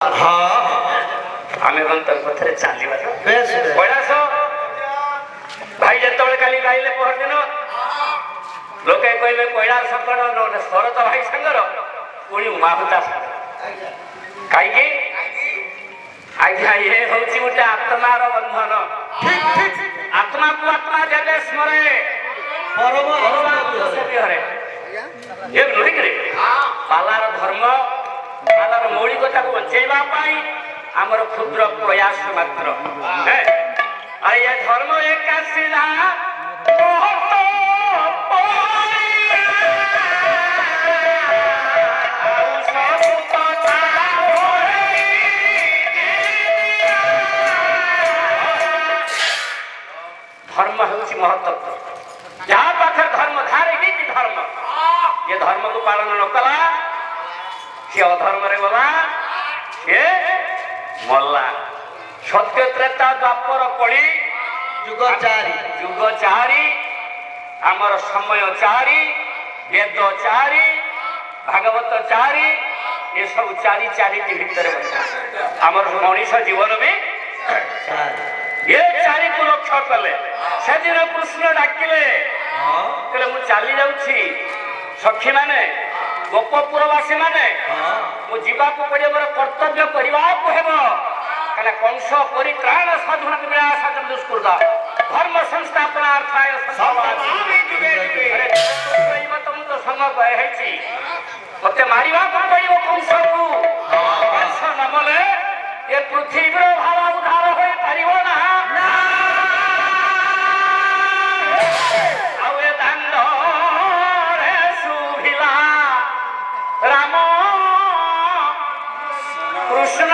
ଆମେ କଣ ତୋର ପଥରେ ଚାଲିବା କୈଳାସ ଭାଇ ଯେତେବେଳେ କାଲି ଗାଇଲେ ପହରଦିନ ଲୋକେ କହିଲେ କୈଳାସ କଣ ଶରତ ଭାଇ ସାଙ୍ଗର ପୁଣି ଉମାହୁତା କାହିଁକି ଆଜ୍ଞା ଇଏ ହଉଛି ଗୋଟେ ଆତ୍ମାର ବନ୍ଧନ। ଆତ୍ମାକୁ ଆତ୍ମା ଯେବେ ସ୍ମରେ ଏ ନୁହେଁ ପାଲାର ଧର୍ମ ପାଲାର ମୌଳିକତାକୁ ବଞ୍ଚେଇବା ପାଇଁ ଆମର କ୍ଷୁଦ୍ର ପ୍ରୟାସ ମାତ୍ର। ଆରେ ଏ ଧର୍ମ ଏକାଶିଲା ଧର୍ମ ହେଉଛି ମହତ୍ତତ୍ଵ। ଯାହା ପାଖରେ ଧର୍ମ ଧାରେ ହେଇଛି ଧର୍ମ ଏ ଧର୍ମକୁ ପାଳନ ନ କଲା ସିଏ ଅଧର୍ମରେ ଗଲା, ସିଏ ମଲା। ସତ୍ୟ ତ୍ରେତା ଦ୍ୱାପର କଳି ଯୁଗ ଚାରି ଆମର ସମୟ ଚାରି ବେଦ ଚାରି ଭାଗବତ ଚାରି ଏସବୁ ଚାରିଟି ଭିତରେ ଆମର ମଣିଷ ଜୀବନ ବି ଏ ଚାରିକୁ ଲକ୍ଷ୍ୟ କଲେ। ସେଦିନ କୃଷ୍ଣ ଡାକିଲେ କହିଲେ ମୁଁ ଚାଲି ଯାଉଛି ସଖୀ ମାନେ ଗୋପପୁରବାସୀ ମାନେ ମୁଁ ଯିବାକୁ ପଡିବ, ମୋର କର୍ତ୍ତବ୍ୟ କରିବାକୁ ହେବ। କାହିଁକିନା କଂସ ପରିତ୍ରାଣ ସାଧୁନା ଦୁଷ୍କୃତ ଧର୍ମ ସଂସ୍ଥାପନାର୍ଥାୟ ତମକୁ ସମୟ ହେଇଛି, ମତେ ମାରିବାକୁ ପଡିବ କଂସକୁ। କଂସ ନମଲେ ଏ ପୃଥିବୀର ଭାବ ଉଦ୍ଧାର ହୋଇପାରିବ ନା। ଆଉ ଏ ଦାଣ୍ଡରେ ଶୁଭିଲା ରାମ କୃଷ୍ଣ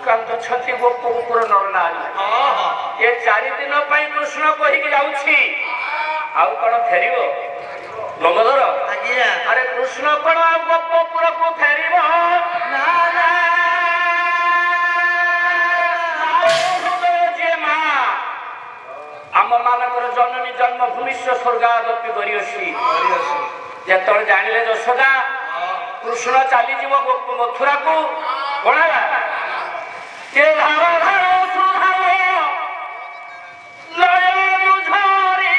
କାନ୍ଦୁଛନ୍ତି ଗୋପପୁର ନରନାରୀ। ଏ 4 ଦିନ ପାଇଁ କୃଷ୍ଣ କହିକି ଯାଉଛି, ଆଉ କଣ ଫେରିବ ଲମ୍ବୋଦର? ଆରେ କୃଷ୍ଣ କଣ ଆଉ ଗୋପପୁରକୁ ଫେରିବ? ଯିଏ ମା ଆମ ମାନଙ୍କର ଜନନୀ ଜନ୍ମଭୂମି ସ୍ୱର୍ଗାଦପି କରିଅଛି। ଯେତେବେଳେ ଜାଣିଲେ ଯଶୋଦା କୃଷ୍ଣ ଚାଲିଯିବ ମଥୁରାକୁ, କଣ ହେଲା? কে ধারা ধারা সুধার নয়ন ঝরি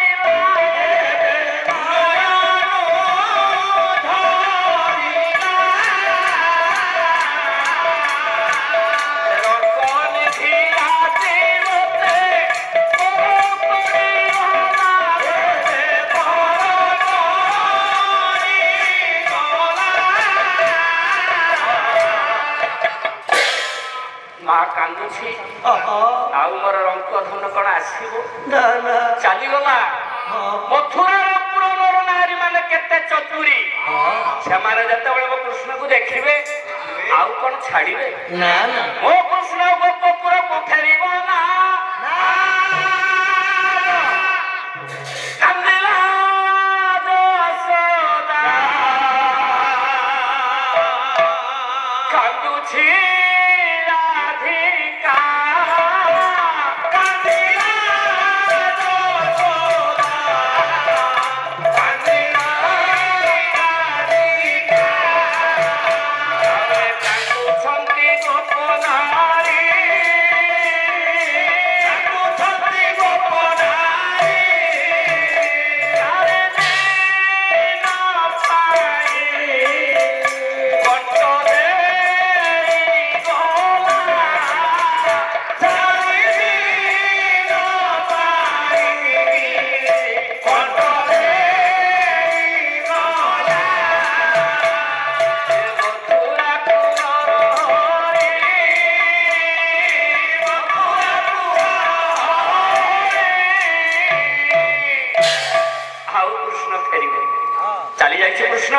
ମା କାନ୍ଦୁଛି, ଆଉ ମୋର ରଙ୍କ ଧନ କଣ ଆସିବ? ଚାଲିଗଲା। ମଥୁରାର ପୁର ନର ନାରୀ ମାନେ କେତେ ଚତୁରୀ, ସେମାନେ ଯେତେବେଳେ ମୋ କୃଷ୍ଣକୁ ଦେଖିବେ ଆଉ କଣ ଛାଡିବେ? ମୋ କୃଷ୍ଣ ଗୋପପୁରକୁ ଫେରିବ ନା। କାନ୍ଦିଲା ଯଶୋଦା, କାନ୍ଦୁଛି ଚାଲି ଯାଇଛି କୃଷ୍ଣ।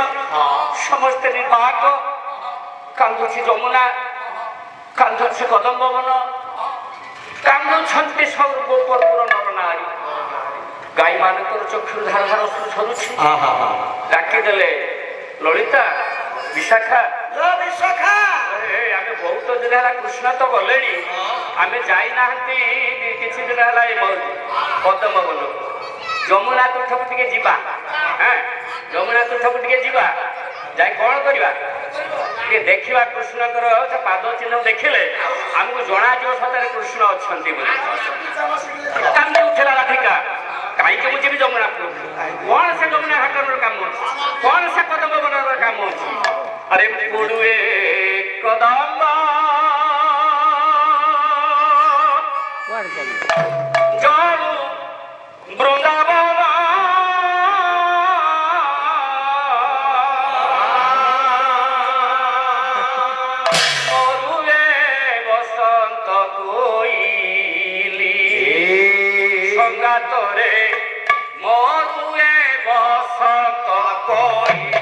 ସମସ୍ତେ ନିର୍ବାକ, କାନ୍ଦୁଛି ଯମୁନା, କାନ୍ଦୁଛି କଦମ୍ବବନ, କାନ୍ଦୁଛନ୍ତି ସବୁ ଗୋପପୁର ନରନାରୀ। ଗାଈ ମାନଙ୍କର ଚକ୍ଷୁରୁ ଧାର ଧାର ଅଶ୍ରୁ ଝରୁଛି। ଡାକିଦେଲେ ଲଳିତା, ବିଶାଖା, ଆମେ ବହୁତ ଦିନ ହେଲା କୃଷ୍ଣ ତ ଗଲେଣି, ଆମେ ଯାଇନାହାନ୍ତି କିଛି ଦିନ ହେଲା ଏ ପଦ୍ମବନ। ଯମୁନା ତୀର୍ଥକୁ ଟିକେ ଯିବା, ଯମୁନା ତୀର୍ଥକୁ ଟିକେ ଯିବା, ଯାଇ କଣ କରିବା ଟିକେ ଦେଖିବା କୃଷ୍ଣଙ୍କର ପାଦ ଚିହ୍ନ ଦେଖିଲେ ଆମକୁ ଜଣାଯିବ ସତରେ କୃଷ୍ଣ ଅଛନ୍ତି ବୋଲି। କାନ୍ଦି ଉଠିଲା ରାଧିକା, କାହିଁକି ମୁଁ ଯିବି ଯମୁନାକୁ? କଣ ସେ ଯମୁନା ଘାଟର କାମ ଅଛି? କଣ ସେ କଦମ୍ବବନର କାମ ଅଛି? ଆରେ ପଡୁଏ କଦମ୍ବ ଜଣୁ ବୃନ୍ଦାବନ ମରୁଏ ବସନ୍ତ କୋଇଲି ସଙ୍ଗାତରେ ମରୁଏ ବସନ୍ତ କୋଇଲି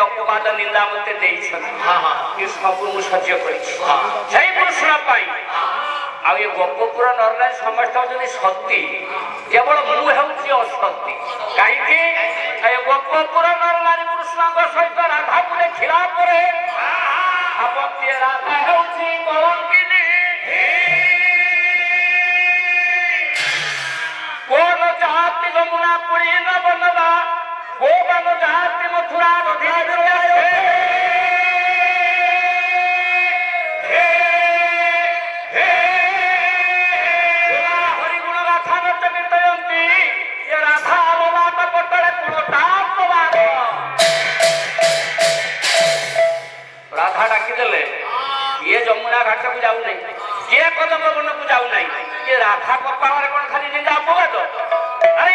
ଅପବାଦ ନିନ୍ଦା ମତେ ଦେଇଛନ୍ତି, ସବୁ ମୁଁ ସହ୍ୟ କରିଛି ସେଇ କୃଷ୍ଣ ପାଇଁ। ଆଉ ଏ ଗୋପପୁର ନରନାରୀ ସମସ୍ତେ ହଉଛନ୍ତି ସତୀ, କେବଳ ମୁଁ ହେଉଛି ଅସତୀ। କାହିଁକି? ଏ ଗୋପପୁର ନରନାରୀ କୃଷ୍ଣଙ୍କ ସହିତ ରାଧାକୁ ଦେଖିଲା ପରେ ଭାବନ୍ତି ରାଧା ହେଉଛି କଳଙ୍କିନୀ। କୋନ ଜାତି ଯମୁନା ପୁରୀ ନବନବା, କୋନ ଜାତି ମଥୁରା ହରିଗୁଣ ଗାଥା ନଚ କୀର୍ତ୍ତୟନ୍ତି ରାଧା ଲଲାଟ ପଟରେ ରାଧା ଡାକିଦେଲେ। କିଏ ଯମୁନା ଘାଟକୁ ଯାଉନାହିଁ, କିଏ କଦମ୍ବବନକୁ ଯାଉନାହିଁ, କିଏ ରାଧା କପାଳରେ କଣ ଖାଲି ନିନ୍ଦା ଅପବାଦ? ଆରେ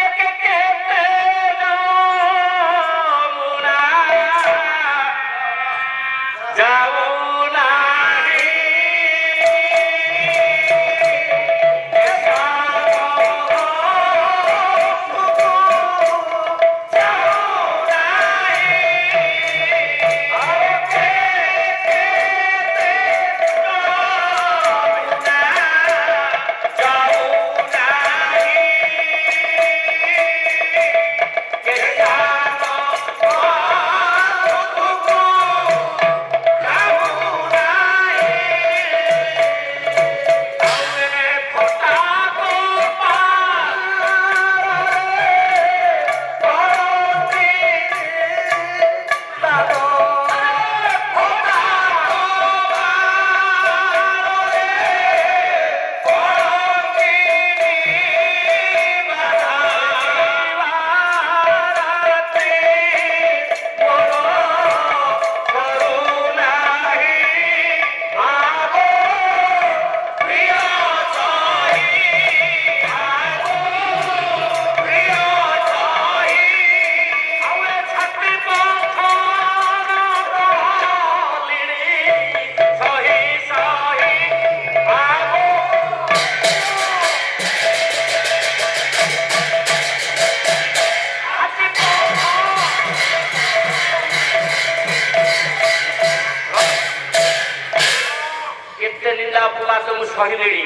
ସହିଲେଣି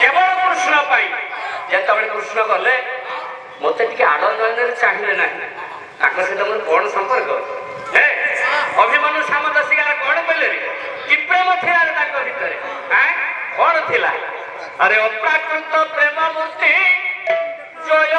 କେବଳ କୃଷ୍ଣ ପାଇଁ। ଯେତେବେଳେ କୃଷ୍ଣ ଗଲେ ମତେ ଟିକେ ଆଡମ୍ବରରେ ଚାହିଁଲେ ନାହିଁ। ତାଙ୍କ ସହିତ ମୋର କଣ ସମ୍ପର୍କ? ଅଭିମନ୍ୟୁ ସାମଦଶିକାର କଣ କହିଲେ? କି ପ୍ରେମ ଥିଲା ତାଙ୍କ ଭିତରେ? କଣ ଥିଲା? ଆରେ ଅପ୍ରାକୃତ ପ୍ରେମ ମୂର୍ତ୍ତି ଜୟ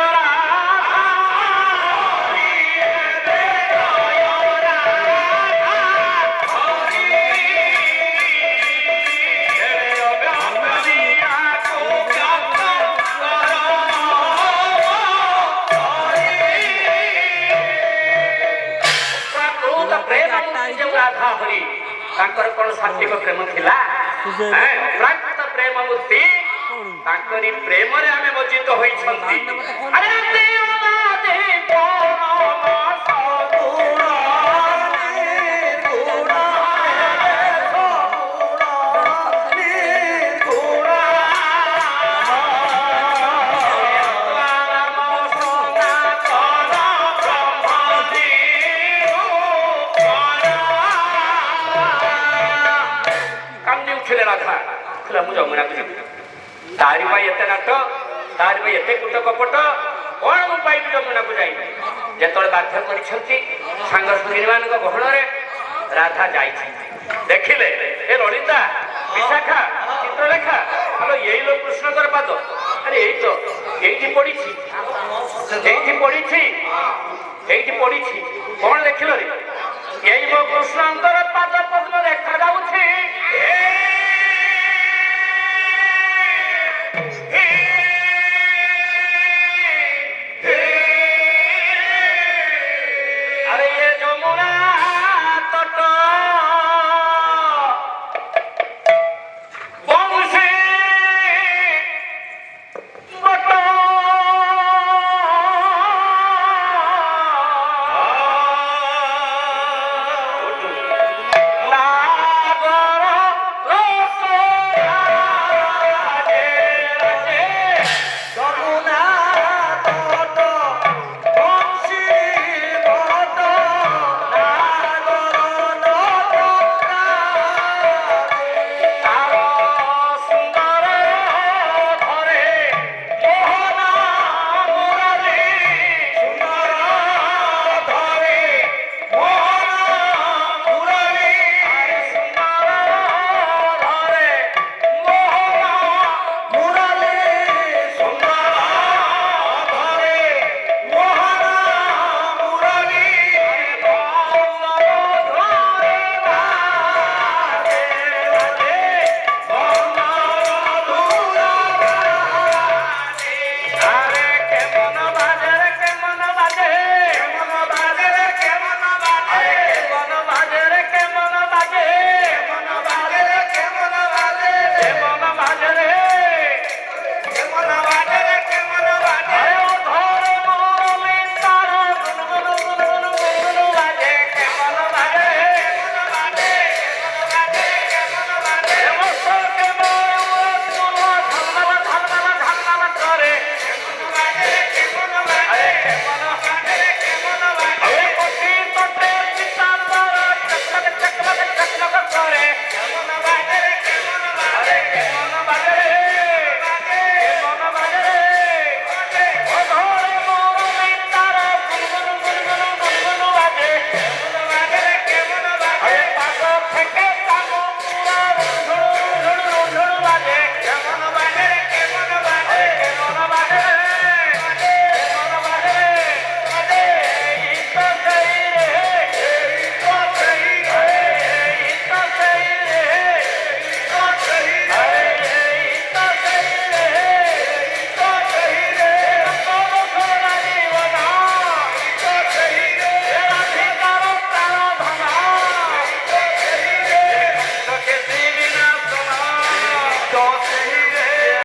ରାଧା ହରି ତାଙ୍କର କଣ ସାତ୍ବିକ ପ୍ରେମ ଥିଲା? ଅପ୍ରାକୃତ ପ୍ରେମ ମୂର୍ତ୍ତି ତାଙ୍କରି ପ୍ରେମରେ ଆମେ ମଜ୍ଜିତ ହୋଇଛନ୍ତି। ଆରେ ରାଧା ମୁଁ ଯମୁନାକୁ ଯିବି, ତାରି ପାଇଁ ଏତେ ନାଟ, ତାରି ପାଇଁ ଏତେ କୁଟ କପଟ, କଣ ମୁଁ ପାଇବି ଯମୁନାକୁ ଯାଇ? ଯେତେବେଳେ ବାଧ୍ୟ କରିଛନ୍ତି ସାଙ୍ଗ ସଙ୍ଗୀମାନଙ୍କ ଗହଣରେ ରାଧା ଯାଇଛି, ଦେଖିଲେ ଏ ଲଳିତା ବିଶାଖା ଚିତ୍ରଲେଖା, ଆଲୋ ଏଇ ଲୋ କୃଷ୍ଣଙ୍କର ପାଦ, ଆରେ ଏଇ ତ ଏଇଠି ପଡିଛି, ଏଇଠି ପଡିଛି, ଏଇଠି ପଡିଛି, କଣ ଦେଖିଲ ରେ? ଏଇ ମୋ କୃଷ୍ଣଙ୍କର ପାଦ ପଦ୍ମ ଦେଖାଯାଉଛି।